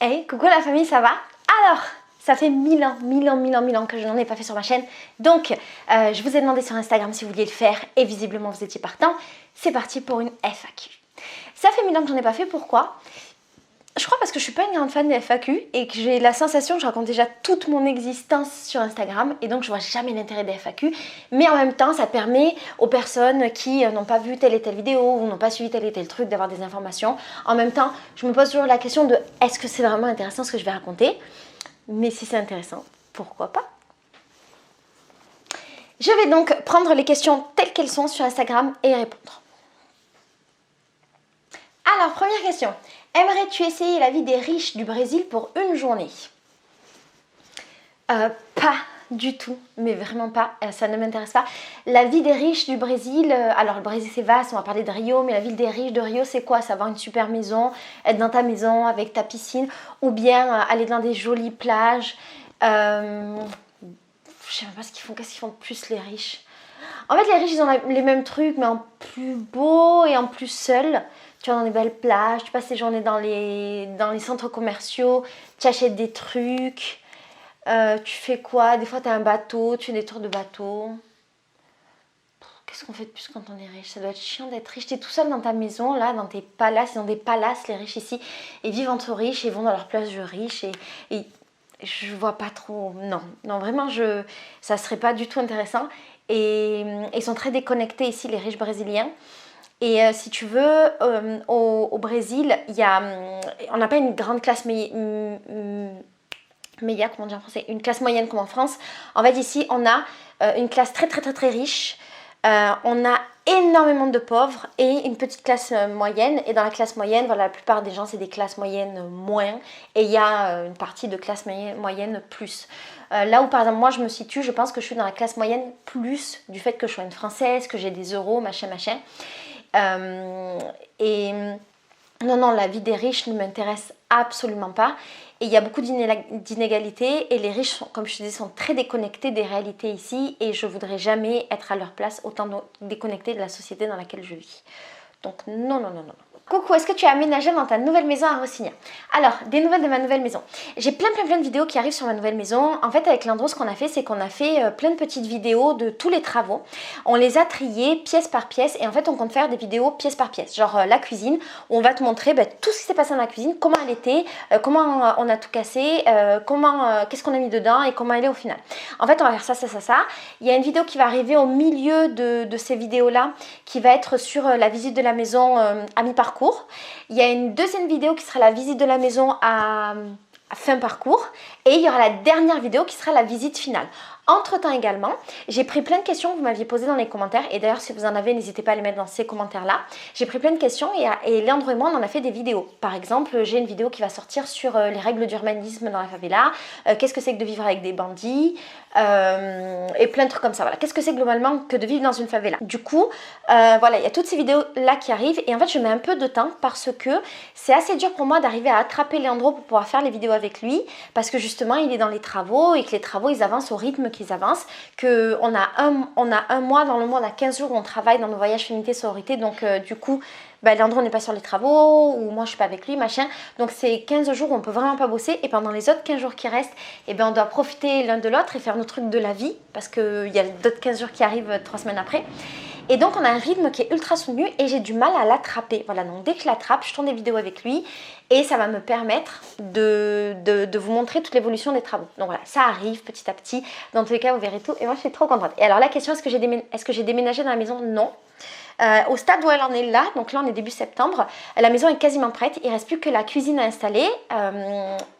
Hey, coucou la famille, ça va? Alors, ça fait 1000 ans que je n'en ai pas fait sur ma chaîne. Donc, je vous ai demandé sur Instagram si vous vouliez le faire et visiblement vous étiez partant. C'est parti pour une FAQ. Ça fait 1000 ans que j'en ai pas fait, pourquoi? Je crois parce que je suis pas une grande fan des FAQ et que j'ai la sensation que je raconte déjà toute mon existence sur Instagram et donc je vois jamais l'intérêt des FAQ. Mais en même temps, ça permet aux personnes qui n'ont pas vu telle et telle vidéo ou n'ont pas suivi tel et tel truc d'avoir des informations. En même temps, je me pose toujours la question de est-ce que c'est vraiment intéressant ce que je vais raconter? Mais si c'est intéressant, pourquoi pas? Je vais donc prendre les questions telles qu'elles sont sur Instagram et y répondre. Alors, première question. Aimerais-tu essayer la vie des riches du Brésil pour une journée? Pas du tout, mais vraiment pas, ça ne m'intéresse pas. La vie des riches du Brésil, alors le Brésil c'est vaste, on va parler de Rio, mais la ville des riches de Rio c'est quoi? C'est avoir une super maison, être dans ta maison avec ta piscine, ou bien aller dans des jolies plages. Je sais même pas ce qu'ils font, qu'est-ce qu'ils font de plus les riches? En fait les riches ils ont les mêmes trucs mais en plus beau et en plus seul. Tu vas dans des belles plages, tu passes tes journées dans les centres commerciaux, tu achètes des trucs, tu fais quoi? Des fois tu as un bateau, tu fais des tours de bateau. Qu'est-ce qu'on fait de plus quand on est riche? Ça doit être chiant d'être riche. Tu es tout seul dans ta maison, là, dans tes palaces. Ils ont des palaces, les riches ici. Ils vivent entre riches, ils vont dans leur plage de riches. Et je vois pas trop... Non, vraiment, ça serait pas du tout intéressant. Et ils sont très déconnectés ici, les riches brésiliens. Et si tu veux, au Brésil, on n'a pas une grande classe médias, comment dire en français, une classe moyenne comme en France. En fait, ici, on a une classe très riche. On a énormément de pauvres et une petite classe moyenne. Et dans la classe moyenne, voilà, la plupart des gens, c'est des classes moyennes moins. Et il y a une partie de classe moyenne plus. Là où, par exemple, moi, je me situe, je pense que je suis dans la classe moyenne plus du fait que je sois une Française, que j'ai des euros, machin. Et non, la vie des riches ne m'intéresse absolument pas. Et il y a beaucoup d'inégalités et les riches, comme je te dis, sont très déconnectés des réalités ici et je voudrais jamais être à leur place autant déconnectée de la société dans laquelle je vis. Donc non. Coucou, est-ce que tu as aménagé dans ta nouvelle maison à Rossigna? Alors, des nouvelles de ma nouvelle maison. J'ai plein de vidéos qui arrivent sur ma nouvelle maison. En fait, avec Leandro, ce qu'on a fait, c'est qu'on a fait plein de petites vidéos de tous les travaux. On les a triées pièce par pièce et en fait, on compte faire des vidéos pièce par pièce. Genre la cuisine, où on va te montrer tout ce qui s'est passé dans la cuisine, comment elle était, comment on a tout cassé, qu'est-ce qu'on a mis dedans et comment elle est au final. En fait, on va faire ça. Il y a une vidéo qui va arriver au milieu de ces vidéos-là, qui va être sur la visite de la maison à mi-parcours. Il y a une deuxième vidéo qui sera la visite de la maison à fin parcours et il y aura la dernière vidéo qui sera la visite finale. Entre temps également, j'ai pris plein de questions que vous m'aviez posées dans les commentaires et d'ailleurs si vous en avez, n'hésitez pas à les mettre dans ces commentaires là. J'ai pris plein de questions et Leandro et moi on en a fait des vidéos. Par exemple, j'ai une vidéo qui va sortir sur les règles d'urbanisme dans la favela, qu'est-ce que c'est que de vivre avec des bandits et plein de trucs comme ça. Voilà, qu'est-ce que c'est globalement que de vivre dans une favela. Du coup, voilà, il y a toutes ces vidéos là qui arrivent et en fait je mets un peu de temps parce que c'est assez dur pour moi d'arriver à attraper Leandro pour pouvoir faire les vidéos avec lui parce que justement il est dans les travaux et que les travaux ils avancent au rythme qu'ils avancent, qu'on a un mois dans le mois, on a 15 jours où on travaille dans nos voyages féminité sororité, donc du coup Leandro n'est pas sur les travaux ou moi je suis pas avec lui machin, donc c'est 15 jours où on peut vraiment pas bosser et pendant les autres 15 jours qui restent on doit profiter l'un de l'autre et faire nos trucs de la vie parce qu'il y a d'autres 15 jours qui arrivent 3 semaines après. Et donc on a un rythme qui est ultra soutenu et j'ai du mal à l'attraper. Voilà, donc dès que je l'attrape, je tourne des vidéos avec lui et ça va me permettre de vous montrer toute l'évolution des travaux. Donc voilà, ça arrive petit à petit. Dans tous les cas, vous verrez tout et moi je suis trop contente. Et alors la question, est-ce que j'ai déménagé dans la maison? Non. Au stade où elle en est là, donc là on est début septembre, la maison est quasiment prête, il ne reste plus que la cuisine à installer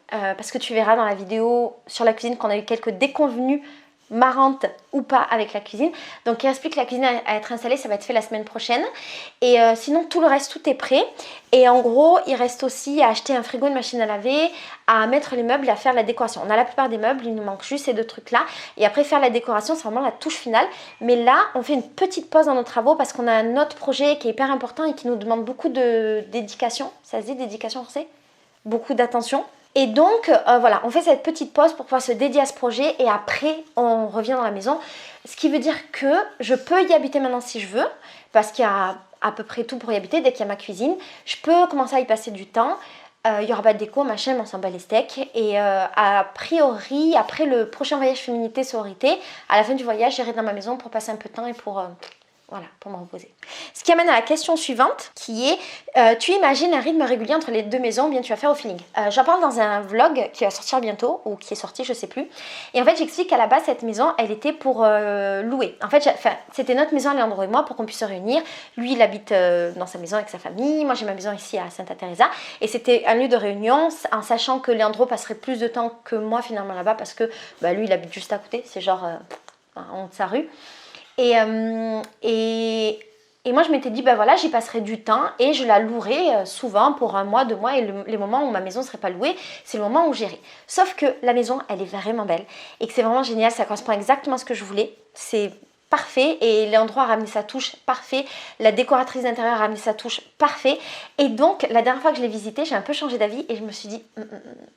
parce que tu verras dans la vidéo sur la cuisine qu'on a eu quelques déconvenues marrante ou pas avec la cuisine, donc il ne reste plus que la cuisine à être installée, ça va être fait la semaine prochaine et sinon tout le reste, tout est prêt et en gros il reste aussi à acheter un frigo, une machine à laver, à mettre les meubles et à faire la décoration. On a la plupart des meubles, il nous manque juste ces deux trucs là et après faire la décoration c'est vraiment la touche finale, mais là on fait une petite pause dans nos travaux parce qu'on a un autre projet qui est hyper important et qui nous demande beaucoup de dédication, ça se dit dédication en français? Beaucoup d'attention. Et donc voilà, on fait cette petite pause pour pouvoir se dédier à ce projet et après on revient dans la maison. Ce qui veut dire que je peux y habiter maintenant si je veux parce qu'il y a à peu près tout pour y habiter dès qu'il y a ma cuisine. Je peux commencer à y passer du temps. il y aura pas de déco, machin, mais on s'en bat les steaks. Et a priori, après le prochain voyage féminité sororité, à la fin du voyage, j'irai dans ma maison pour passer un peu de temps et pour voilà, pour me reposer. Ce qui amène à la question suivante, qui est, tu imagines un rythme régulier entre les deux maisons, ou bien tu vas faire au feeling. J'en parle dans un vlog qui va sortir bientôt, ou qui est sorti, je sais plus. Et en fait, j'explique qu'à la base, cette maison, elle était pour louer. En fait, c'était notre maison, Leandro et moi, pour qu'on puisse se réunir. Lui, il habite dans sa maison avec sa famille. Moi, j'ai ma maison ici à Santa Teresa. Et c'était un lieu de réunion, en sachant que Leandro passerait plus de temps que moi, finalement, là-bas, parce que lui, il habite juste à côté. C'est genre en haut de sa rue. Et moi, je m'étais dit, ben voilà, j'y passerai du temps et je la louerai souvent pour 1 mois, 2 mois. Et les moments où ma maison ne serait pas louée, c'est le moment où j'irai. Sauf que la maison, elle est vraiment belle et que c'est vraiment génial. Ça correspond exactement à ce que je voulais. C'est parfait et l'endroit a ramené sa touche parfait. La décoratrice d'intérieur a ramené sa touche parfait. Et donc, la dernière fois que je l'ai visité, j'ai un peu changé d'avis et je me suis dit,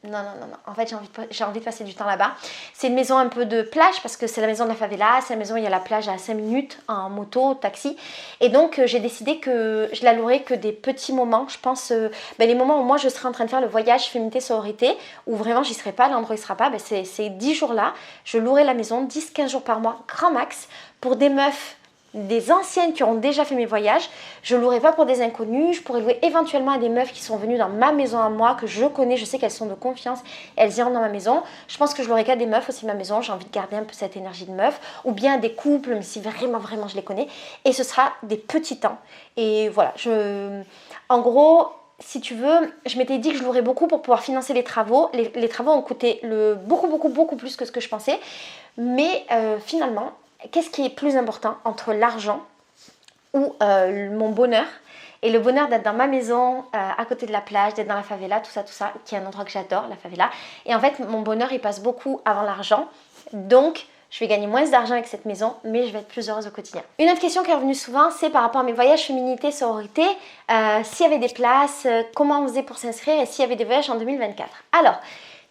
non. En fait, j'ai envie de passer du temps là-bas. C'est une maison un peu de plage parce que c'est la maison de la favela. C'est la maison où il y a la plage à 5 minutes en moto, taxi. Et donc, j'ai décidé que je la louerais que des petits moments. Je pense, les moments où moi, je serai en train de faire le voyage féminité sororité, où vraiment, j'y serai pas, l'endroit, il sera pas. Ces 10 jours-là, je louerai la maison 10-15 jours par mois, grand max, pour des meufs, des anciennes qui ont déjà fait mes voyages. Je ne louerai pas pour des inconnus. Je pourrais louer éventuellement à des meufs qui sont venues dans ma maison à moi, que je connais, je sais qu'elles sont de confiance, elles iront dans ma maison. Je pense que je louerai qu'à des meufs aussi ma maison, j'ai envie de garder un peu cette énergie de meuf, ou bien des couples, mais si vraiment je les connais. Et ce sera des petits temps. Et voilà, en gros, si tu veux, je m'étais dit que je louerais beaucoup pour pouvoir financer les travaux. Les travaux ont coûté beaucoup plus que ce que je pensais. Mais finalement, qu'est-ce qui est plus important entre l'argent ou mon bonheur et le bonheur d'être dans ma maison, à côté de la plage, d'être dans la favela, tout ça, qui est un endroit que j'adore, la favela. Et en fait, mon bonheur, il passe beaucoup avant l'argent. Donc, je vais gagner moins d'argent avec cette maison, mais je vais être plus heureuse au quotidien. Une autre question qui est revenue souvent, c'est par rapport à mes voyages féminité, sororité. S'il y avait des places, comment on faisait pour s'inscrire et s'il y avait des voyages en 2024. Alors,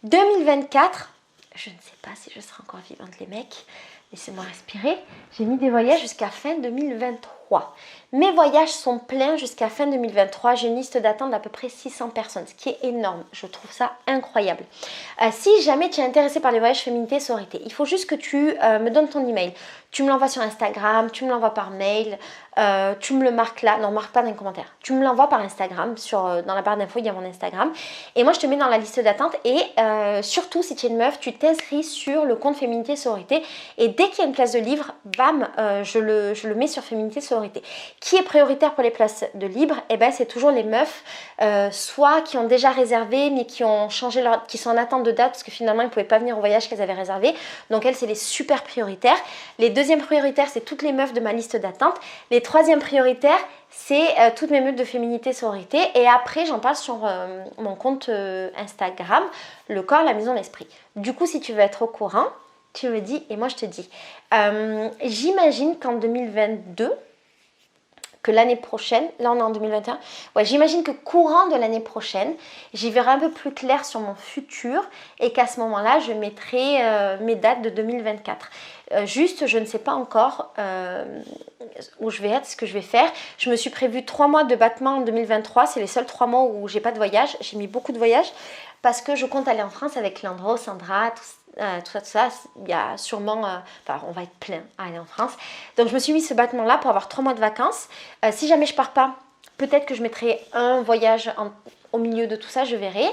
2024, je ne sais pas si je serai encore vivante, les mecs. Laissez-moi respirer. J'ai mis des voyages jusqu'à fin 2023. Mes voyages sont pleins jusqu'à fin 2023. J'ai une liste d'attente d'à peu près 600 personnes, ce qui est énorme. Je trouve ça incroyable. Si jamais tu es intéressé par les voyages féminité sororité, il faut juste que tu me donnes ton email. Tu me l'envoies sur Instagram, tu me l'envoies par mail, tu me le marques là. Non, marque pas dans les commentaires. Tu me l'envoies par Instagram. Dans la barre d'infos, il y a mon Instagram. Et moi, je te mets dans la liste d'attente. Et surtout, si tu es une meuf, tu t'inscris sur le compte féminité sororité. Et dès qu'il y a une place de libre, bam, je le mets sur féminité sororité. Qui est prioritaire pour les places de libre? Eh ben, c'est toujours les meufs, soit qui ont déjà réservé, mais qui ont changé qui sont en attente de date parce que finalement, ils ne pouvaient pas venir au voyage qu'elles avaient réservé. Donc, elles, c'est les super prioritaires. Les deuxièmes prioritaires, c'est toutes les meufs de ma liste d'attente. Les troisièmes prioritaires, c'est toutes mes meufs de féminité sororité. Et après, j'en parle sur mon compte Instagram, le corps, la maison, l'esprit. Du coup, si tu veux être au courant, tu me dis, et moi je te dis, j'imagine qu'en 2022, que l'année prochaine, là on est en 2021, ouais, j'imagine que courant de l'année prochaine, j'y verrai un peu plus clair sur mon futur et qu'à ce moment-là, je mettrai mes dates de 2024. Juste, je ne sais pas encore où je vais être, ce que je vais faire. Je me suis prévu 3 mois de battement en 2023, c'est les seuls 3 mois où j'ai pas de voyage. J'ai mis beaucoup de voyages parce que je compte aller en France avec Leandro, Sandra, tout ça, il y a sûrement, on va être plein à aller en France. Donc je me suis mis ce battement-là pour avoir 3 mois de vacances. Si jamais je pars pas, peut-être que je mettrai un voyage au milieu de tout ça, je verrai.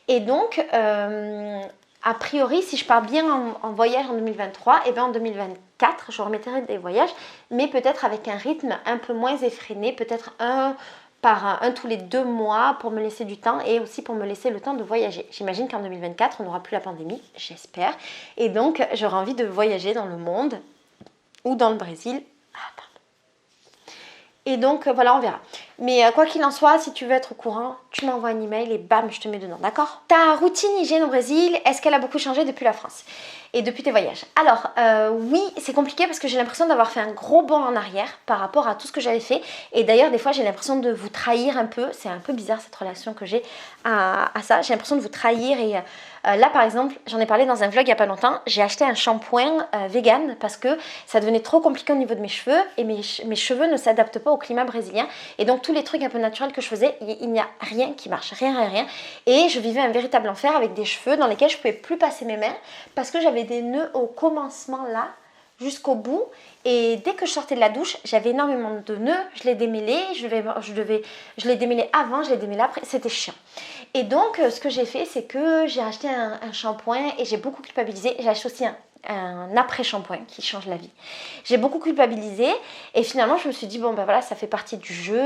Et donc, a priori, si je pars bien en voyage en 2023, et bien en 2024, je remettrai des voyages, mais peut-être avec un rythme un peu moins effréné, peut-être un tous les 2 mois pour me laisser du temps et aussi pour me laisser le temps de voyager. J'imagine qu'en 2024, on n'aura plus la pandémie, j'espère. Et donc, j'aurai envie de voyager dans le monde ou dans le Brésil. Et donc, voilà, on verra. Mais quoi qu'il en soit, si tu veux être au courant, tu m'envoies un email et bam, je te mets dedans, d'accord? Ta routine hygiène au Brésil, est-ce qu'elle a beaucoup changé depuis la France et depuis tes voyages? Alors, oui, c'est compliqué parce que j'ai l'impression d'avoir fait un gros bond en arrière par rapport à tout ce que j'avais fait. Et d'ailleurs, des fois, j'ai l'impression de vous trahir un peu. C'est un peu bizarre cette relation que j'ai à ça. J'ai l'impression de vous trahir et là, par exemple, j'en ai parlé dans un vlog il n'y a pas longtemps. J'ai acheté un shampoing vegan parce que ça devenait trop compliqué au niveau de mes cheveux et mes cheveux ne s'adaptent pas au au climat brésilien. Et donc tous les trucs un peu naturels que je faisais, il n'y a rien qui marche, rien. Et je vivais un véritable enfer avec des cheveux dans lesquels je ne pouvais plus passer mes mains parce que j'avais des nœuds au commencement là, jusqu'au bout. Et dès que je sortais de la douche, j'avais énormément de nœuds, je les démêlais, je les démêlais avant, je les démêlais après, c'était chiant. Et donc ce que j'ai fait, c'est que j'ai acheté un shampoing et j'ai beaucoup culpabilisé. J'ai acheté aussi un après-shampoing qui change la vie. J'ai beaucoup culpabilisé et finalement je me suis dit bon ben voilà, ça fait partie du jeu,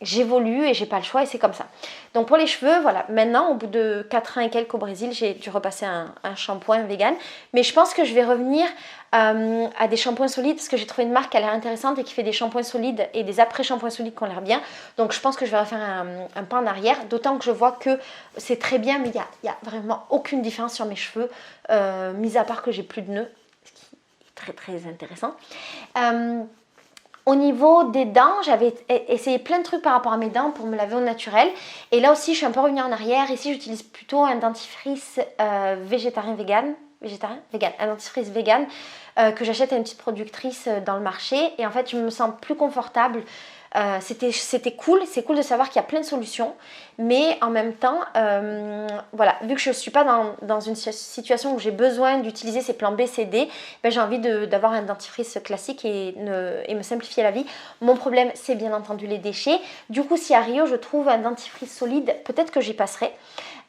j'évolue et j'ai pas le choix et c'est comme ça. Donc pour les cheveux, voilà, maintenant au bout de 4 ans et quelques au Brésil, j'ai dû repasser un shampoing vegan, mais je pense que je vais revenir à des shampoings solides parce que j'ai trouvé une marque qui a l'air intéressante et qui fait des shampoings solides et des après-shampoings solides qui ont l'air bien. Donc je pense que je vais refaire un pas en arrière, d'autant que je vois que c'est très bien, mais il y a vraiment aucune différence sur mes cheveux, mis à part que j'ai plus de nœuds, ce qui est très intéressant. Au niveau des dents, j'avais essayé plein de trucs par rapport à mes dents pour me laver au naturel. Et là aussi, je suis un peu revenue en arrière. Ici, j'utilise plutôt un dentifrice vegan, un dentifrice vegan que j'achète à une petite productrice dans le marché. Et en fait, je me sens plus confortable. C'était cool, c'est cool de savoir qu'il y a plein de solutions, mais en même temps, voilà, vu que je ne suis pas dans une situation où j'ai besoin d'utiliser ces plans B, C, D, ben, j'ai envie d'avoir un dentifrice classique et me simplifier la vie. Mon problème, c'est bien entendu les déchets. Du coup, si à Rio, je trouve un dentifrice solide, peut-être que j'y passerai.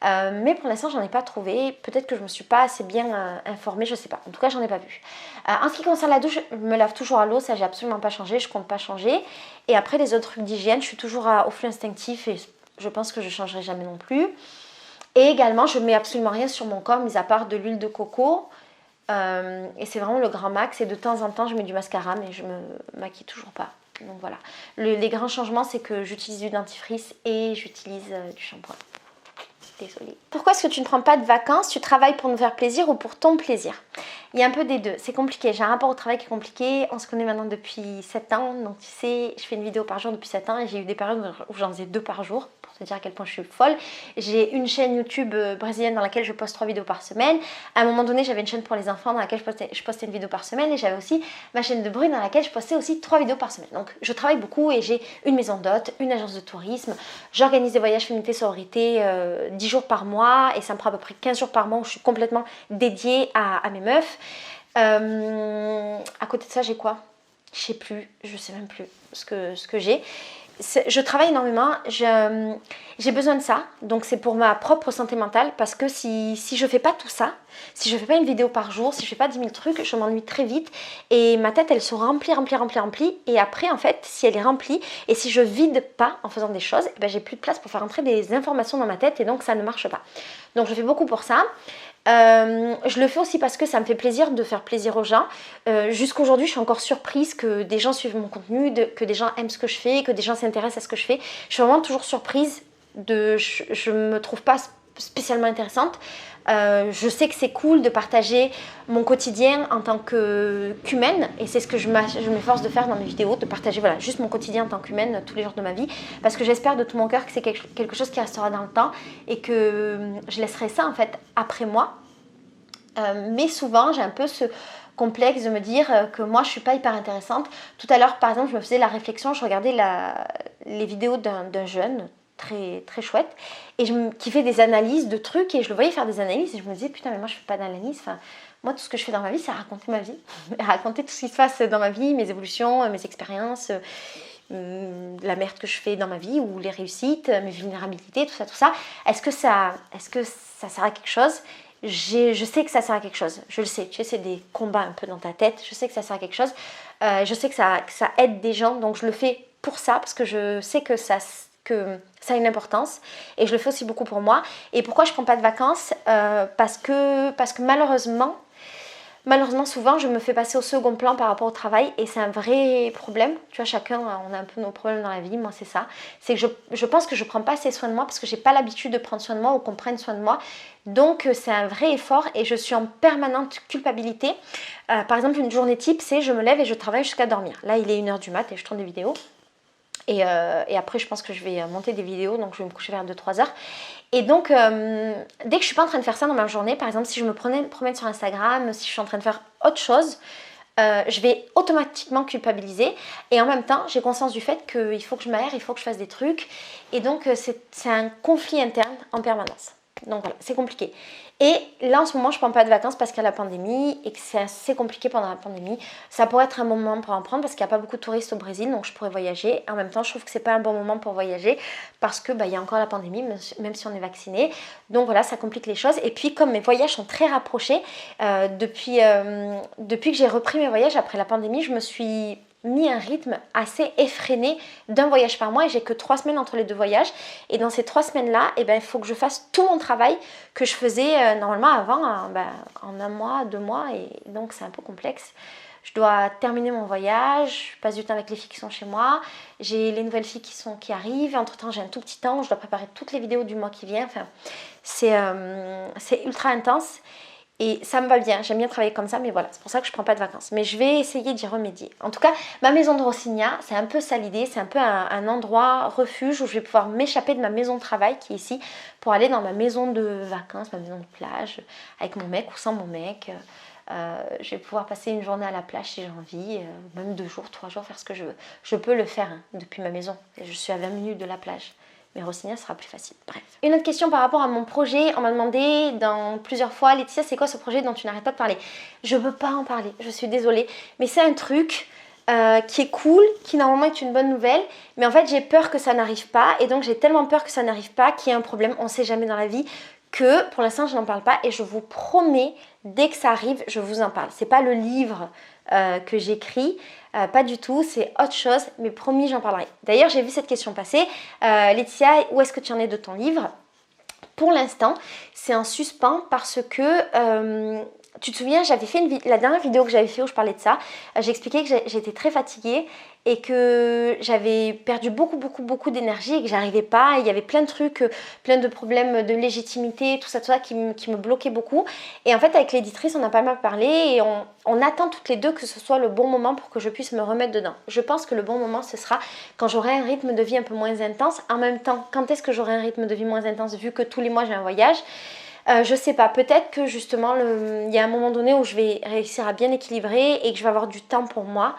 Mais pour l'instant, j'en ai pas trouvé. Peut-être que je me suis pas assez bien informée, je sais pas. En tout cas, j'en ai pas vu. En ce qui concerne la douche, je me lave toujours à l'eau, ça j'ai absolument pas changé, je compte pas changer. Et après les autres trucs d'hygiène, je suis toujours au flux instinctif et je pense que je changerai jamais non plus. Et également, je mets absolument rien sur mon corps, mis à part de l'huile de coco. Et c'est vraiment le grand max. Et de temps en temps, je mets du mascara, mais je me maquille toujours pas. Donc voilà. Les grands changements, c'est que j'utilise du dentifrice et j'utilise du shampoing. Désolée. Pourquoi est-ce que tu ne prends pas de vacances? Tu travailles pour nous faire plaisir ou pour ton plaisir? Il y a un peu des deux. C'est compliqué. J'ai un rapport au travail qui est compliqué. On se connaît maintenant depuis 7 ans. Donc tu sais, je fais une vidéo par jour depuis 7 ans et j'ai eu des périodes où j'en faisais 2 par jour. Pour te dire à quel point je suis folle. J'ai une chaîne YouTube brésilienne dans laquelle je poste 3 vidéos par semaine. À un moment donné, j'avais une chaîne pour les enfants dans laquelle je postais une vidéo par semaine. Et j'avais aussi ma chaîne de bruit dans laquelle je postais aussi 3 vidéos par semaine. Donc je travaille beaucoup et j'ai une maison d'hôtes, une agence de tourisme. J'organise des voyages féminité sororité 10 jours par mois. Et ça me prend à peu près 15 jours par mois où je suis complètement dédiée à mes meufs. À côté de ça, j'ai quoi? Je sais plus, je sais même plus ce que j'ai. Je travaille énormément, j'ai besoin de ça, donc c'est pour ma propre santé mentale parce que si je fais pas tout ça, si je fais pas une vidéo par jour, si je fais pas 10 000 trucs, je m'ennuie très vite et ma tête elle se remplit et après en fait si elle est remplie et si je vide pas en faisant des choses, ben, j'ai plus de place pour faire entrer des informations dans ma tête et donc ça ne marche pas. Donc je fais beaucoup pour ça. Je le fais aussi parce que ça me fait plaisir de faire plaisir aux gens. Jusqu'aujourd'hui, je suis encore surprise que des gens suivent mon contenu, que des gens aiment ce que je fais, que des gens s'intéressent à ce que je fais. Je suis vraiment toujours surprise. Je me trouve pas spécialement intéressante. Je sais que c'est cool de partager mon quotidien en tant qu'humaine et c'est ce que je m'efforce de faire dans mes vidéos, de partager voilà, juste mon quotidien en tant qu'humaine tous les jours de ma vie parce que j'espère de tout mon cœur que c'est quelque chose qui restera dans le temps et que je laisserai ça en fait après moi. Mais souvent j'ai un peu ce complexe de me dire que moi je suis pas hyper intéressante. Tout à l'heure par exemple je me faisais la réflexion, je regardais les vidéos d'un jeune très chouette et qui fait des analyses de trucs et je le voyais faire des analyses et je me disais putain mais moi je fais pas d'analyse, enfin, moi tout ce que je fais dans ma vie c'est raconter ma vie, raconter tout ce qui se passe dans ma vie, mes évolutions, mes expériences, la merde que je fais dans ma vie ou les réussites, mes vulnérabilités, tout ça. Est-ce que ça sert à quelque chose? Je sais que ça sert à quelque chose, je le sais, tu sais, c'est des combats un peu dans ta tête, je sais que ça sert à quelque chose, je sais que ça aide des gens, donc je le fais pour ça, parce que je sais que ça a une importance, et je le fais aussi beaucoup pour moi. Et pourquoi je prends pas de vacances? Parce que malheureusement, souvent, je me fais passer au second plan par rapport au travail et c'est un vrai problème. Tu vois, chacun, on a un peu nos problèmes dans la vie. Moi, c'est ça. C'est que je pense que je ne prends pas assez soin de moi parce que je n'ai pas l'habitude de prendre soin de moi ou qu'on prenne soin de moi. Donc, c'est un vrai effort et je suis en permanente culpabilité. Par exemple, une journée type, c'est je me lève et je travaille jusqu'à dormir. Là, il est 1h du mat et je tourne des vidéos. Et après, je pense que je vais monter des vidéos, donc je vais me coucher vers 2-3 heures. Et donc, dès que je ne suis pas en train de faire ça dans ma journée, par exemple, si je me promène sur Instagram, si je suis en train de faire autre chose, je vais automatiquement culpabiliser et en même temps j'ai conscience du fait qu'il faut que je m'aère, il faut que je fasse des trucs et donc c'est un conflit interne en permanence. Donc voilà, c'est compliqué. Et là en ce moment je ne prends pas de vacances parce qu'il y a la pandémie et que c'est assez compliqué pendant la pandémie. Ça pourrait être un bon moment pour en prendre parce qu'il n'y a pas beaucoup de touristes au Brésil, donc je pourrais voyager. En même temps je trouve que c'est pas un bon moment pour voyager parce que il y a encore la pandémie même si on est vacciné. Donc voilà, ça complique les choses. Et puis comme mes voyages sont très rapprochés, depuis que j'ai repris mes voyages après la pandémie, je me suis mis un rythme assez effréné d'un voyage par mois et j'ai que 3 semaines entre les 2 voyages et dans ces 3 semaines là il faut que je fasse tout mon travail que je faisais normalement avant en 1 mois, 2 mois et donc c'est un peu complexe. Je dois terminer mon voyage, je passe du temps avec les filles qui sont chez moi, j'ai les nouvelles filles qui arrivent, entre temps j'ai un tout petit temps, je dois préparer toutes les vidéos du mois qui vient, enfin c'est ultra intense. Et ça me va bien, j'aime bien travailler comme ça, mais voilà, c'est pour ça que je ne prends pas de vacances. Mais je vais essayer d'y remédier. En tout cas, ma maison de Rocinha, c'est un peu ça l'idée, c'est un peu un endroit refuge où je vais pouvoir m'échapper de ma maison de travail qui est ici pour aller dans ma maison de vacances, ma maison de plage, avec mon mec ou sans mon mec. Je vais pouvoir passer une journée à la plage si j'ai envie, même 2 jours, 3 jours, faire ce que je veux. Je peux le faire depuis ma maison, je suis à 20 minutes de la plage. Mais Rocinha sera plus facile. Bref. Une autre question par rapport à mon projet. On m'a demandé plusieurs fois, Laetitia, c'est quoi ce projet dont tu n'arrêtes pas de parler? Je ne peux pas en parler, je suis désolée. Mais c'est un truc qui est cool, qui normalement est une bonne nouvelle. Mais en fait, j'ai peur que ça n'arrive pas. Et donc, j'ai tellement peur que ça n'arrive pas qu'il y ait un problème. On ne sait jamais dans la vie. Que pour l'instant, je n'en parle pas. Et je vous promets, dès que ça arrive, je vous en parle. C'est pas le livre que j'écris. Pas du tout, c'est autre chose, mais promis, j'en parlerai. D'ailleurs, j'ai vu cette question passer. Laetitia, où est-ce que tu en es de ton livre? Pour l'instant, c'est en suspens parce que, tu te souviens, j'avais fait la dernière vidéo que j'avais fait où je parlais de ça, j'ai expliqué que j'étais très fatiguée et que j'avais perdu beaucoup d'énergie et que j'arrivais pas. Il y avait plein de trucs, plein de problèmes de légitimité, tout ça qui me bloquaient beaucoup. Et en fait, avec l'éditrice, on a pas mal parlé et on attend toutes les deux que ce soit le bon moment pour que je puisse me remettre dedans. Je pense que le bon moment, ce sera quand j'aurai un rythme de vie un peu moins intense. En même temps, quand est-ce que j'aurai un rythme de vie moins intense vu que tous les mois j'ai un voyage? Je sais pas, peut-être que justement il y a un moment donné où je vais réussir à bien équilibrer et que je vais avoir du temps pour moi,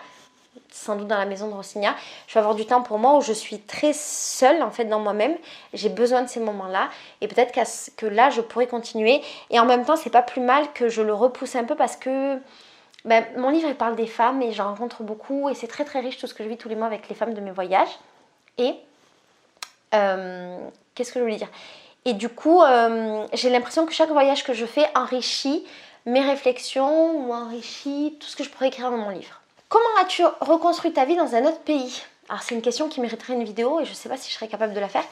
sans doute dans la maison de Rocinha, je vais avoir du temps pour moi où je suis très seule en fait dans moi-même, j'ai besoin de ces moments-là et peut-être que là je pourrais continuer et en même temps c'est pas plus mal que je le repousse un peu parce que mon livre il parle des femmes et j'en rencontre beaucoup et c'est très très riche tout ce que je vis tous les mois avec les femmes de mes voyages et qu'est-ce que je voulais dire? Et du coup, j'ai l'impression que chaque voyage que je fais enrichit mes réflexions ou enrichit tout ce que je pourrais écrire dans mon livre. Comment as-tu reconstruit ta vie dans un autre pays? Alors c'est une question qui mériterait une vidéo et je ne sais pas si je serais capable de la faire.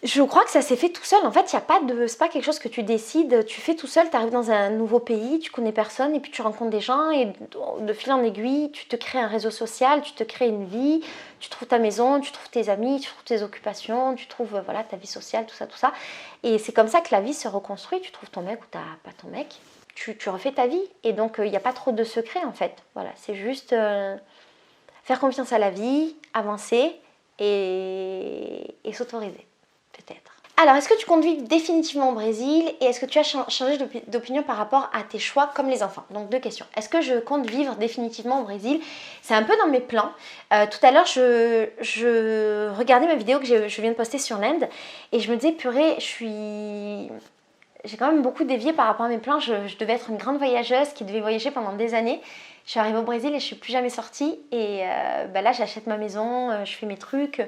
Je crois que ça s'est fait tout seul. En fait, c'est pas quelque chose que tu décides. Tu fais tout seul, tu arrives dans un nouveau pays, tu connais personne et puis tu rencontres des gens et de fil en aiguille, tu te crées un réseau social, tu te crées une vie, tu trouves ta maison, tu trouves tes amis, tu trouves tes occupations, tu trouves ta vie sociale, tout ça. Et c'est comme ça que la vie se reconstruit. Tu trouves ton mec ou t'as pas ton mec. Tu refais ta vie et donc il n'y a pas trop de secrets en fait. Voilà, c'est juste faire confiance à la vie, avancer et s'autoriser. Peut-être. Alors, est-ce que tu comptes vivre définitivement au Brésil et est-ce que tu as changé d'opinion par rapport à tes choix comme les enfants? Donc 2 questions. Est-ce que je compte vivre définitivement au Brésil? C'est un peu dans mes plans. Tout à l'heure, je regardais ma vidéo que je viens de poster sur l'Inde et je me disais, purée, j'ai quand même beaucoup dévié par rapport à mes plans. Je devais être une grande voyageuse qui devait voyager pendant des années. Je suis arrivée au Brésil et je ne suis plus jamais sortie. Et là, j'achète ma maison, je fais mes trucs.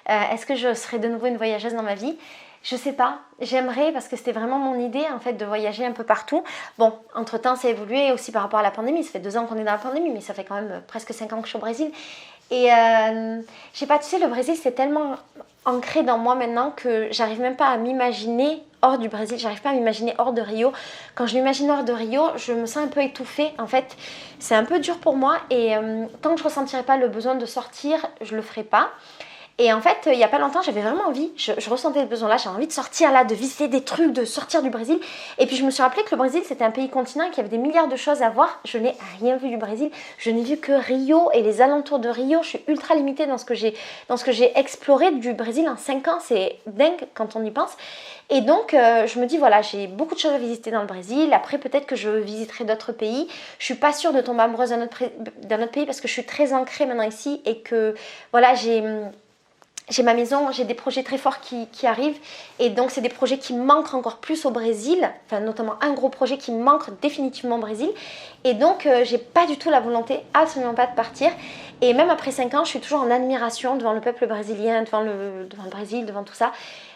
Est-ce que je serai de nouveau une voyageuse dans ma vie? Je sais pas. J'aimerais parce que c'était vraiment mon idée en fait de voyager un peu partout. Bon, entre-temps, ça a évolué aussi par rapport à la pandémie. Ça fait 2 ans qu'on est dans la pandémie, mais ça fait quand même presque 5 ans que je suis au Brésil. Et je sais pas, tu sais, le Brésil, c'est tellement ancré dans moi maintenant que j'arrive même pas à m'imaginer hors du Brésil, j'arrive pas à m'imaginer hors de Rio. Quand je m'imagine hors de Rio, je me sens un peu étouffée. En fait, c'est un peu dur pour moi et tant que je ressentirai pas le besoin de sortir, je le ferai pas. Et en fait, il n'y a pas longtemps, j'avais vraiment envie, je ressentais le besoin là, j'avais envie de sortir là, de visiter des trucs, de sortir du Brésil. Et puis je me suis rappelé que le Brésil, c'était un pays continent et qu'il y avait des milliards de choses à voir. Je n'ai rien vu du Brésil, je n'ai vu que Rio et les alentours de Rio. Je suis ultra limitée dans ce que j'ai exploré du Brésil en 5 ans, c'est dingue quand on y pense. Et donc, je me dis, voilà, j'ai beaucoup de choses à visiter dans le Brésil. Après, peut-être que je visiterai d'autres pays. Je suis pas sûre de tomber amoureuse d'un autre pays parce que je suis très ancrée maintenant ici et que, voilà, j'ai ma maison, j'ai des projets très forts qui arrivent et donc c'est des projets qui manquent encore plus au Brésil, enfin notamment un gros projet qui manque définitivement au Brésil et donc j'ai pas du tout la volonté, absolument pas de partir et même après 5 ans je suis toujours en admiration devant le peuple brésilien, devant le Brésil, devant tout ça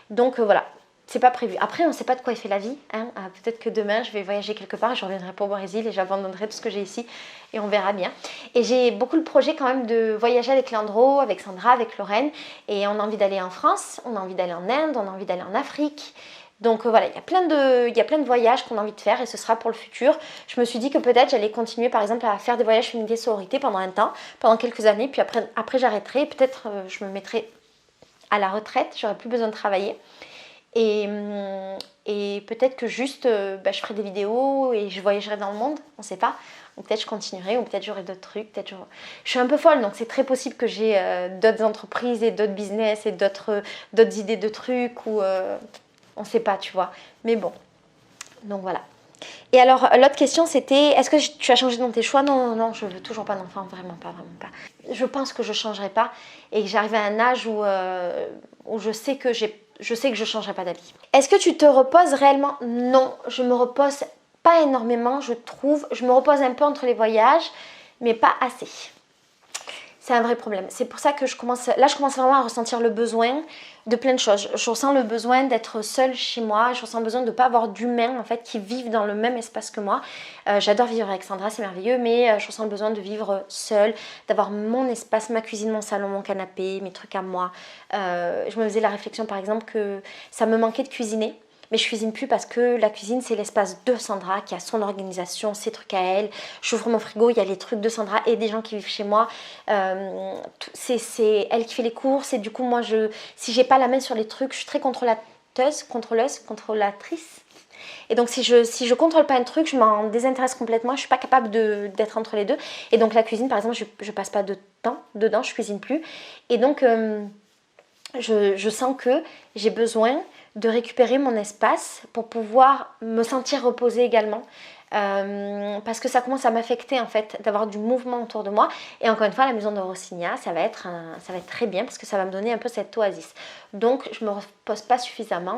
donc voilà. C'est pas prévu. Après, on ne sait pas de quoi est fait la vie. Hein. Peut-être que demain, je vais voyager quelque part et je reviendrai pour le Brésil et j'abandonnerai tout ce que j'ai ici et on verra bien. Et j'ai beaucoup le projet quand même de voyager avec Leandro, avec Sandra, avec Lorraine. Et on a envie d'aller en France, on a envie d'aller en Inde, on a envie d'aller en Afrique. Donc voilà, il y a plein de voyages qu'on a envie de faire et ce sera pour le futur. Je me suis dit que peut-être j'allais continuer par exemple à faire des voyages féminité sororité pendant un temps, pendant quelques années. Puis après j'arrêterai. Peut-être je me mettrai à la retraite, j'aurai plus besoin de travailler. Et peut-être que juste je ferai des vidéos et je voyagerai dans le monde, on ne sait pas. Ou peut-être je continuerai, ou peut-être j'aurai d'autres trucs. Je suis un peu folle, donc c'est très possible que j'ai d'autres entreprises et d'autres business et d'autres idées de trucs. Ou on ne sait pas, tu vois. Mais bon, donc voilà. Et alors, l'autre question, c'était, est-ce que tu as changé dans tes choix? Non, je veux toujours pas d'enfant, vraiment pas. Je pense que je ne changerai pas et que j'arrive à un âge où je sais que je ne changerai pas d'avis. Est-ce que tu te reposes réellement? Non, je me repose pas énormément, je trouve. Je me repose un peu entre les voyages, mais pas assez. C'est un vrai problème. C'est pour ça que je commence vraiment à ressentir le besoin de plein de choses. Je ressens le besoin d'être seule chez moi. Je ressens le besoin de ne pas avoir d'humains en fait qui vivent dans le même espace que moi. J'adore vivre avec Sandra, c'est merveilleux, mais je ressens le besoin de vivre seule, d'avoir mon espace, ma cuisine, mon salon, mon canapé, mes trucs à moi. Je me faisais la réflexion par exemple que ça me manquait de cuisiner. Mais je cuisine plus parce que la cuisine c'est l'espace de Sandra qui a son organisation, ses trucs à elle. J'ouvre mon frigo, il y a les trucs de Sandra et des gens qui vivent chez moi. C'est elle qui fait les courses et du coup moi si j'ai pas la main sur les trucs, je suis très contrôlatrice. Et donc si je contrôle pas un truc, je m'en désintéresse complètement. Je suis pas capable d'être entre les deux. Et donc la cuisine par exemple, je passe pas de temps dedans, je cuisine plus. Et donc je sens que j'ai besoin de récupérer mon espace pour pouvoir me sentir reposée également. Parce que ça commence à m'affecter en fait d'avoir du mouvement autour de moi et encore une fois la maison de Rossigna ça va être très bien parce que ça va me donner un peu cette oasis donc je me repose pas suffisamment,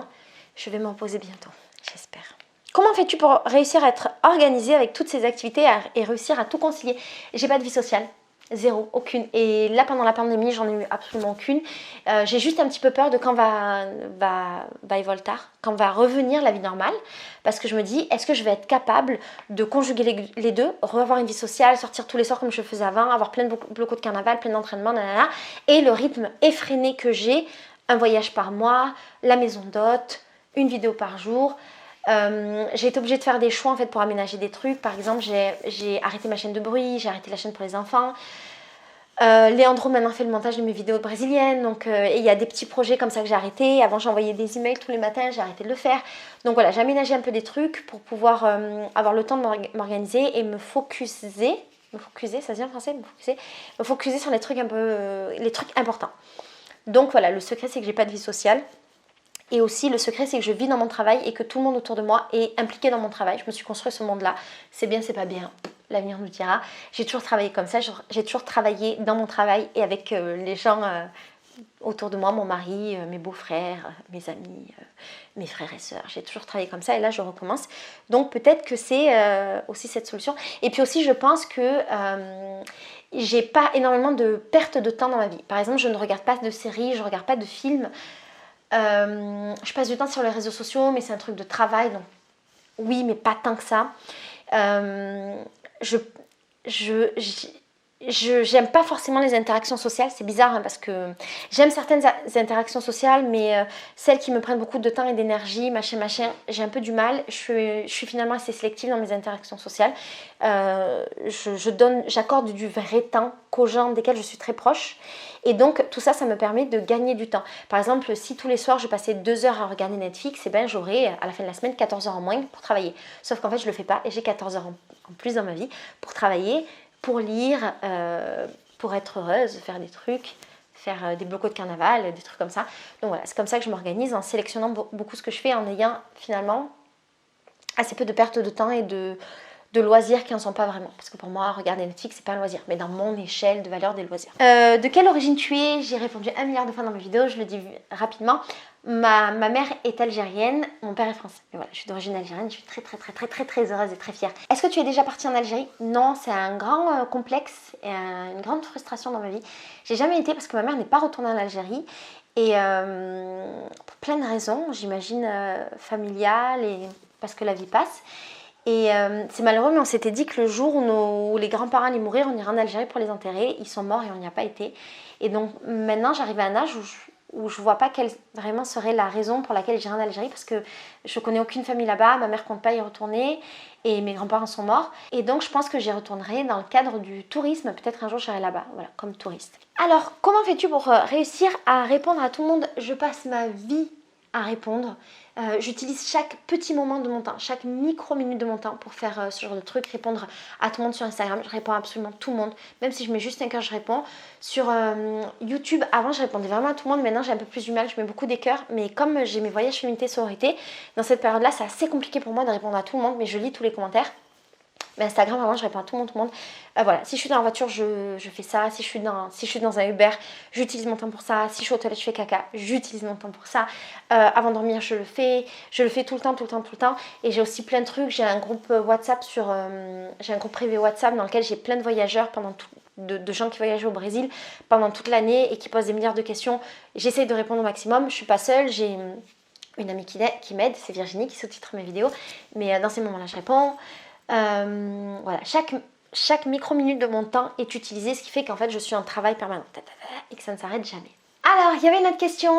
je vais me reposer bientôt, j'espère. Comment fais-tu pour réussir à être organisée avec toutes ces activités et réussir à tout concilier? J'ai pas de vie sociale. Zéro, aucune. Et là, pendant la pandémie, j'en ai eu absolument aucune. J'ai juste un petit peu peur de quand quand va revenir la vie normale. Parce que je me dis, est-ce que je vais être capable de conjuguer les deux, revoir une vie sociale, sortir tous les soirs comme je faisais avant, avoir plein de blocos de carnaval, plein d'entraînements, nanana, et le rythme effréné que j'ai, un voyage par mois, la maison d'hôte, une vidéo par jour. J'ai été obligée de faire des choix en fait pour aménager des trucs. Par exemple, j'ai arrêté ma chaîne de bruit, j'ai arrêté la chaîne pour les enfants. Leandro maintenant fait le montage de mes vidéos brésiliennes, donc il y a des petits projets comme ça que j'ai arrêté. Avant j'envoyais des emails tous les matins, j'ai arrêté de le faire. Donc voilà, j'ai aménagé un peu des trucs pour pouvoir avoir le temps de m'organiser et me focuser, ça se dit en français, me focuser sur les trucs les trucs importants. Donc voilà, le secret c'est que j'ai pas de vie sociale. Et aussi, le secret, c'est que je vis dans mon travail et que tout le monde autour de moi est impliqué dans mon travail. Je me suis construit ce monde-là. C'est bien, c'est pas bien. L'avenir nous dira. J'ai toujours travaillé comme ça. J'ai toujours travaillé dans mon travail et avec les gens autour de moi, mon mari, mes beaux-frères, mes amis, mes frères et sœurs. J'ai toujours travaillé comme ça et là, je recommence. Donc, peut-être que c'est aussi cette solution. Et puis aussi, je pense que j'ai pas énormément de perte de temps dans ma vie. Par exemple, je ne regarde pas de séries, je ne regarde pas de films. Je passe du temps sur les réseaux sociaux, mais c'est un truc de travail, donc oui, mais pas tant que ça. j'aime pas forcément les interactions sociales, c'est bizarre hein, parce que j'aime certaines interactions sociales, mais celles qui me prennent beaucoup de temps et d'énergie, j'ai un peu du mal. Je suis finalement assez sélective dans mes interactions sociales. J'accorde du vrai temps qu'aux gens desquels je suis très proche. Et donc tout ça, ça me permet de gagner du temps. Par exemple, si tous les soirs je passais 2 heures à regarder Netflix, eh ben, j'aurais à la fin de la semaine 14 heures en moins pour travailler. Sauf qu'en fait, je le fais pas et j'ai 14 heures en plus dans ma vie pour travailler, pour lire, pour être heureuse, faire des trucs, faire des blocos de carnaval, des trucs comme ça. Donc voilà, c'est comme ça que je m'organise en sélectionnant beaucoup ce que je fais, en ayant finalement assez peu de perte de temps et de loisirs qui n'en sont pas vraiment. Parce que pour moi, regarder Netflix, c'est pas un loisir, mais dans mon échelle de valeur des loisirs. De quelle origine tu es? J'ai répondu 1 milliard de fois dans mes vidéos, je le dis rapidement. Ma mère est algérienne, mon père est français. Mais voilà, je suis d'origine algérienne, je suis très heureuse et très fière. Est-ce que tu es déjà partie en Algérie? Non, c'est un grand complexe et une grande frustration dans ma vie. J'ai jamais été parce que ma mère n'est pas retournée en Algérie. Et pour plein de raisons, j'imagine familiales et parce que la vie passe. Et c'est malheureux, mais on s'était dit que le jour où les grands-parents allaient mourir, on irait en Algérie pour les enterrer. Ils sont morts et on n'y a pas été. Et donc maintenant, j'arrive à un âge où je vois pas quelle vraiment serait la raison pour laquelle j'irai en Algérie, parce que je connais aucune famille là-bas, ma mère compte pas y retourner et mes grands-parents sont morts. Et donc je pense que j'y retournerai dans le cadre du tourisme. Peut-être un jour j'irai là-bas, voilà, comme touriste. Alors, comment fais-tu pour réussir à répondre à tout le monde? Je passe ma vie à répondre. J'utilise chaque petit moment de mon temps, chaque micro-minute de mon temps pour faire ce genre de truc, répondre à tout le monde sur Instagram. Je réponds à absolument tout le monde, même si je mets juste un cœur, je réponds. Sur YouTube, avant je répondais vraiment à tout le monde, maintenant j'ai un peu plus du mal, je mets beaucoup des cœurs, mais comme j'ai mes voyages féminité sororité, dans cette période-là, c'est assez compliqué pour moi de répondre à tout le monde, mais je lis tous les commentaires. Mais Instagram, vraiment, je réponds à tout le monde. Voilà, si je suis dans la voiture, je fais ça. Si je suis dans un Uber, j'utilise mon temps pour ça. Si je suis aux toilettes, je fais caca, j'utilise mon temps pour ça. Avant de dormir, je le fais. Je le fais tout le temps. Et j'ai aussi plein de trucs. J'ai un groupe WhatsApp j'ai un groupe privé WhatsApp dans lequel j'ai plein de voyageurs de gens qui voyagent au Brésil pendant toute l'année et qui posent des milliards de questions. J'essaye de répondre au maximum. Je suis pas seule. J'ai une amie qui m'aide, c'est Virginie qui sous-titre mes vidéos. Mais dans ces moments-là, je réponds. Voilà, chaque micro-minute de mon temps est utilisée, ce qui fait qu'en fait je suis en travail permanent et que ça ne s'arrête jamais. Alors, il y avait une autre question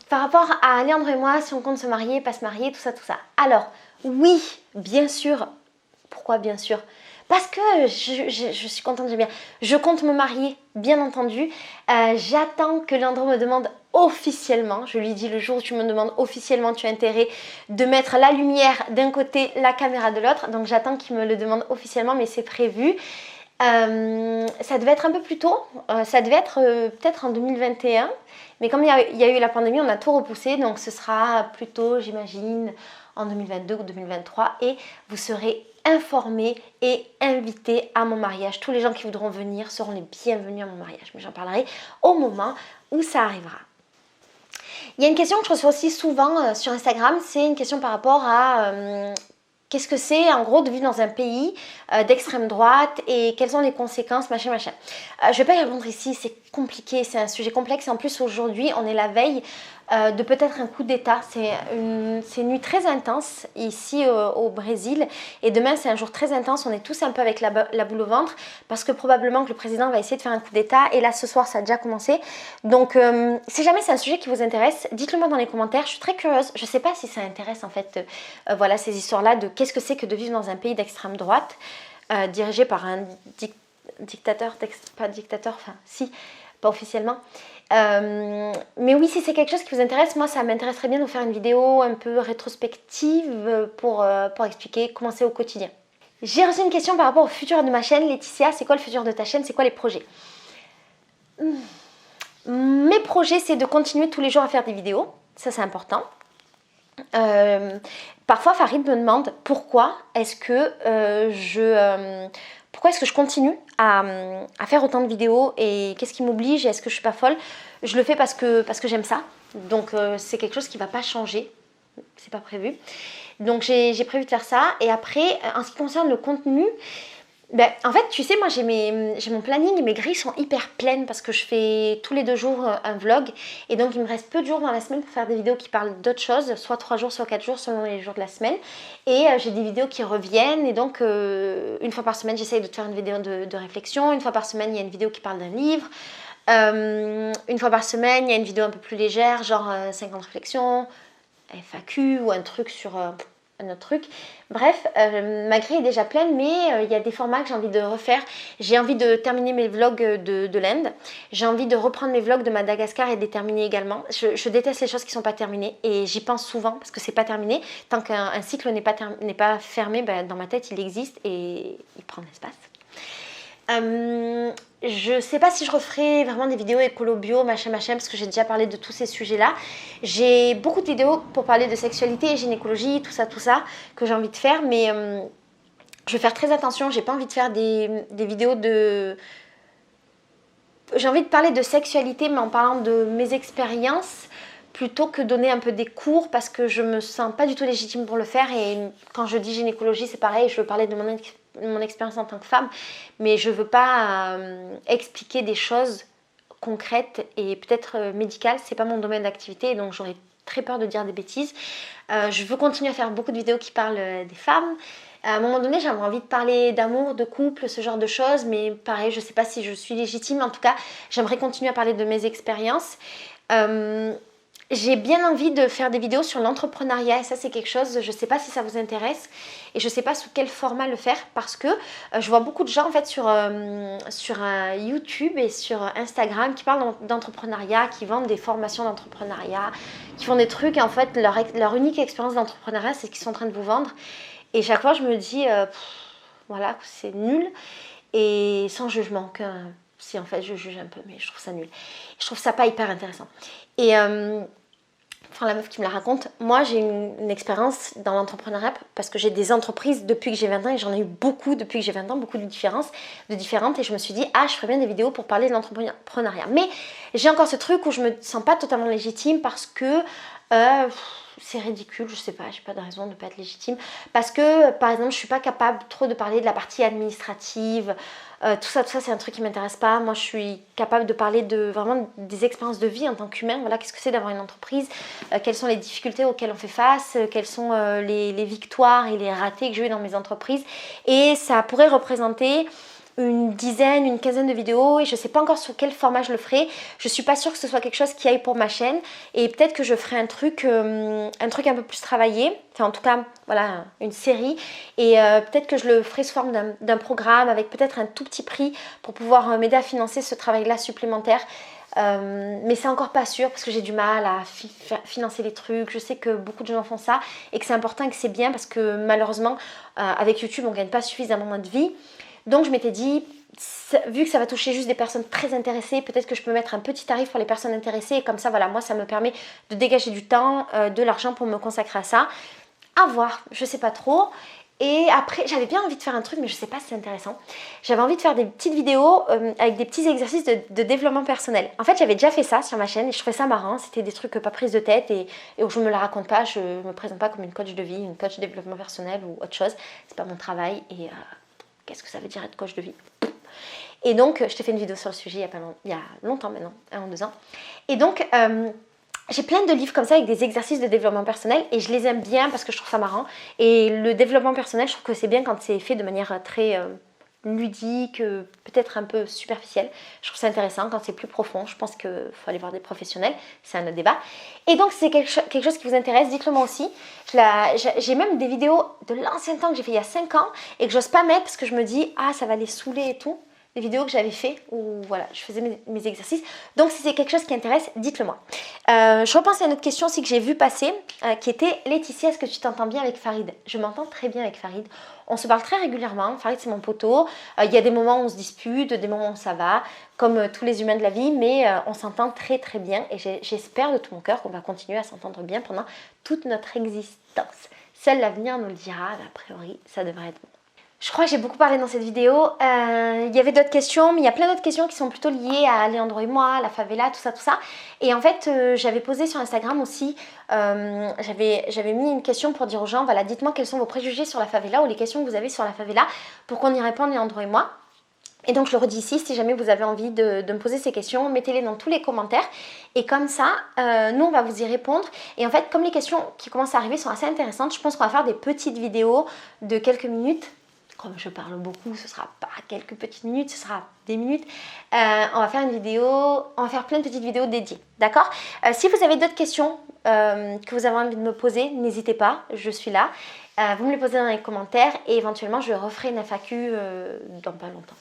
par rapport à Léandre et moi, si on compte se marier, pas se marier, tout ça. Alors, oui, bien sûr. Pourquoi bien sûr? Parce que je suis contente, j'aime bien. Je compte me marier, bien entendu. J'attends que Léandre me demande officiellement, je lui dis le jour où tu me demandes officiellement, tu as intérêt de mettre la lumière d'un côté, la caméra de l'autre. Donc j'attends qu'il me le demande officiellement, mais c'est prévu. Ça devait être un peu plus tôt, ça devait être peut-être en 2021, mais comme il y a eu la pandémie, on a tout repoussé, donc ce sera plutôt, j'imagine, en 2022 ou 2023, et vous serez informés et invités à mon mariage. Tous les gens qui voudront venir seront les bienvenus à mon mariage, mais j'en parlerai au moment où ça arrivera. Il y a une question que je reçois aussi souvent sur Instagram, c'est une question par rapport à qu'est-ce que c'est en gros de vivre dans un pays d'extrême droite et quelles sont les conséquences, machin. Je ne vais pas y répondre ici, c'est compliqué, c'est un sujet complexe et en plus aujourd'hui on est la veille de peut-être un coup d'état. C'est une nuit très intense ici au Brésil et demain c'est un jour très intense, on est tous un peu avec la boule au ventre parce que probablement que le président va essayer de faire un coup d'état et là ce soir ça a déjà commencé. Donc si jamais c'est un sujet qui vous intéresse, dites-le moi dans les commentaires, je suis très curieuse, je ne sais pas si ça intéresse en fait voilà ces histoires-là de qu'est-ce que c'est que de vivre dans un pays d'extrême droite dirigé par un dictateur, pas dictateur, enfin si, pas officiellement. Mais oui, si c'est quelque chose qui vous intéresse, moi ça m'intéresserait bien de vous faire une vidéo un peu rétrospective pour expliquer comment c'est au quotidien. J'ai reçu une question par rapport au futur de ma chaîne. Laetitia, c'est quoi le futur de ta chaîne? C'est quoi les projets? Mes projets, c'est de continuer tous les jours à faire des vidéos. Ça, c'est important. Parfois, Farid me demande pourquoi est-ce que je continue à faire autant de vidéos et qu'est-ce qui m'oblige et est-ce que je suis pas folle? Je le fais parce que j'aime ça. Donc, c'est quelque chose qui va pas changer. C'est pas prévu. Donc, j'ai prévu de faire ça. Et après, en ce qui concerne le contenu, En fait, tu sais, moi j'ai mon planning et mes grilles sont hyper pleines parce que je fais tous les 2 jours un vlog. Et donc il me reste peu de jours dans la semaine pour faire des vidéos qui parlent d'autres choses, soit 3 jours, soit 4 jours selon les jours de la semaine. Et j'ai des vidéos qui reviennent. Et donc une fois par semaine, j'essaye de te faire une vidéo de réflexion. Une fois par semaine, il y a une vidéo qui parle d'un livre. Une fois par semaine, il y a une vidéo un peu plus légère, genre 50 réflexions, FAQ ou un truc sur un autre truc. Bref, ma grille est déjà pleine, mais il y a des formats que j'ai envie de refaire. J'ai envie de terminer mes vlogs de l'Inde. J'ai envie de reprendre mes vlogs de Madagascar et de les terminer également. Je déteste les choses qui ne sont pas terminées et j'y pense souvent parce que c'est pas terminé. Tant qu'un cycle n'est pas fermé, dans ma tête il existe et il prend de l'espace. Je sais pas si je referai vraiment des vidéos écolo bio, machin, parce que j'ai déjà parlé de tous ces sujets-là. J'ai beaucoup de vidéos pour parler de sexualité, gynécologie, tout ça, que j'ai envie de faire, mais je vais faire très attention. J'ai pas envie de faire des vidéos de... J'ai envie de parler de sexualité, mais en parlant de mes expériences, plutôt que donner un peu des cours, parce que je me sens pas du tout légitime pour le faire. Et quand je dis gynécologie, c'est pareil, je veux parler de mon expérience en tant que femme, mais je veux pas expliquer des choses concrètes et peut-être médicales. C'est pas mon domaine d'activité, donc j'aurais très peur de dire des bêtises. Je veux continuer à faire beaucoup de vidéos qui parlent des femmes. À un moment donné, j'avais envie de parler d'amour, de couple, ce genre de choses, mais pareil, je sais pas si je suis légitime. En tout cas, j'aimerais continuer à parler de mes expériences. J'ai bien envie de faire des vidéos sur l'entrepreneuriat et ça c'est quelque chose, je ne sais pas si ça vous intéresse et je ne sais pas sous quel format le faire parce que je vois beaucoup de gens en fait sur YouTube et sur Instagram qui parlent d'entrepreneuriat, qui vendent des formations d'entrepreneuriat, qui font des trucs et en fait leur unique expérience d'entrepreneuriat c'est ce qu'ils sont en train de vous vendre et chaque fois je me dis voilà c'est nul et sans jugement si en fait je juge un peu mais je trouve ça nul, je trouve ça pas hyper intéressant et enfin la meuf qui me la raconte, moi j'ai une expérience dans l'entrepreneuriat parce que j'ai des entreprises depuis que j'ai 20 ans et j'en ai eu beaucoup depuis que j'ai 20 ans, beaucoup de différentes et je me suis dit je ferais bien des vidéos pour parler de l'entrepreneuriat, mais j'ai encore ce truc où je me sens pas totalement légitime parce que c'est ridicule, je sais pas, j'ai pas de raison de pas être légitime parce que par exemple je suis pas capable trop de parler de la partie administrative, tout ça c'est un truc qui m'intéresse pas. Moi je suis capable de parler de vraiment des expériences de vie en tant qu'humain, voilà, qu'est-ce que c'est d'avoir une entreprise, quelles sont les difficultés auxquelles on fait face, quelles sont les victoires et les ratés que j'ai eu dans mes entreprises et ça pourrait représenter une dizaine, une quinzaine de vidéos et je sais pas encore sur quel format je le ferai. Je suis pas sûre que ce soit quelque chose qui aille pour ma chaîne et peut-être que je ferai un truc un peu plus travaillé, enfin en tout cas voilà une série et peut-être que je le ferai sous forme d'un programme avec peut-être un tout petit prix pour pouvoir m'aider à financer ce travail-là supplémentaire. Mais c'est encore pas sûr parce que j'ai du mal à financer les trucs. Je sais que beaucoup de gens font ça et que c'est important et que c'est bien parce que malheureusement avec YouTube on gagne pas suffisamment de vie. Donc je m'étais dit, vu que ça va toucher juste des personnes très intéressées, peut-être que je peux mettre un petit tarif pour les personnes intéressées et comme ça voilà, moi ça me permet de dégager du temps, de l'argent pour me consacrer à ça. À voir, je sais pas trop. Et après, j'avais bien envie de faire un truc, mais je sais pas si c'est intéressant. J'avais envie de faire des petites vidéos avec des petits exercices de développement personnel. En fait, j'avais déjà fait ça sur ma chaîne et je trouvais ça marrant. C'était des trucs pas prises de tête et où je me la raconte pas. Je me présente pas comme une coach de vie, une coach de développement personnel ou autre chose. C'est pas mon travail et qu'est-ce que ça veut dire être coach de vie? Et donc, je t'ai fait une vidéo sur le sujet il y a longtemps maintenant, 1 ou 2 ans. Et donc, j'ai plein de livres comme ça avec des exercices de développement personnel et je les aime bien parce que je trouve ça marrant. Et le développement personnel, je trouve que c'est bien quand c'est fait de manière très ludique, peut-être un peu superficielle. Je trouve ça intéressant quand c'est plus profond. Je pense qu'il faut aller voir des professionnels, c'est un autre débat. Et donc, si c'est quelque chose qui vous intéresse, dites-le moi aussi. J'ai même des vidéos de l'ancien temps que j'ai fait il y a 5 ans et que j'ose pas mettre parce que je me dis, ça va les saouler et tout. Des vidéos que j'avais fait où voilà, je faisais mes exercices. Donc si c'est quelque chose qui intéresse, dites-le moi. Je repense à une autre question aussi que j'ai vue passer, qui était Laetitia, est-ce que tu t'entends bien avec Farid? Je m'entends très bien avec Farid. On se parle très régulièrement. Farid c'est mon poteau. Il y a des moments où on se dispute, des moments où ça va, comme tous les humains de la vie, mais on s'entend très très bien et j'espère de tout mon cœur qu'on va continuer à s'entendre bien pendant toute notre existence. Seul l'avenir nous le dira, mais a priori ça devrait être bon. Je crois que j'ai beaucoup parlé dans cette vidéo. Il y avait d'autres questions, mais il y a plein d'autres questions qui sont plutôt liées à Leandro et moi, à la favela, tout ça, tout ça. Et en fait, j'avais posé sur Instagram aussi, j'avais mis une question pour dire aux gens, voilà, dites-moi quels sont vos préjugés sur la favela ou les questions que vous avez sur la favela pour qu'on y réponde, Leandro et moi. Et donc je le redis ici, si jamais vous avez envie de me poser ces questions, mettez-les dans tous les commentaires. Et comme ça, nous on va vous y répondre. Et en fait, comme les questions qui commencent à arriver sont assez intéressantes, je pense qu'on va faire des petites vidéos de quelques minutes. Comme je parle beaucoup, ce sera pas quelques petites minutes, ce sera des minutes. On va faire une vidéo, on va faire plein de petites vidéos dédiées, d'accord? Si vous avez d'autres questions que vous avez envie de me poser, n'hésitez pas, je suis là. Vous me les posez dans les commentaires et éventuellement je referai une FAQ dans pas longtemps.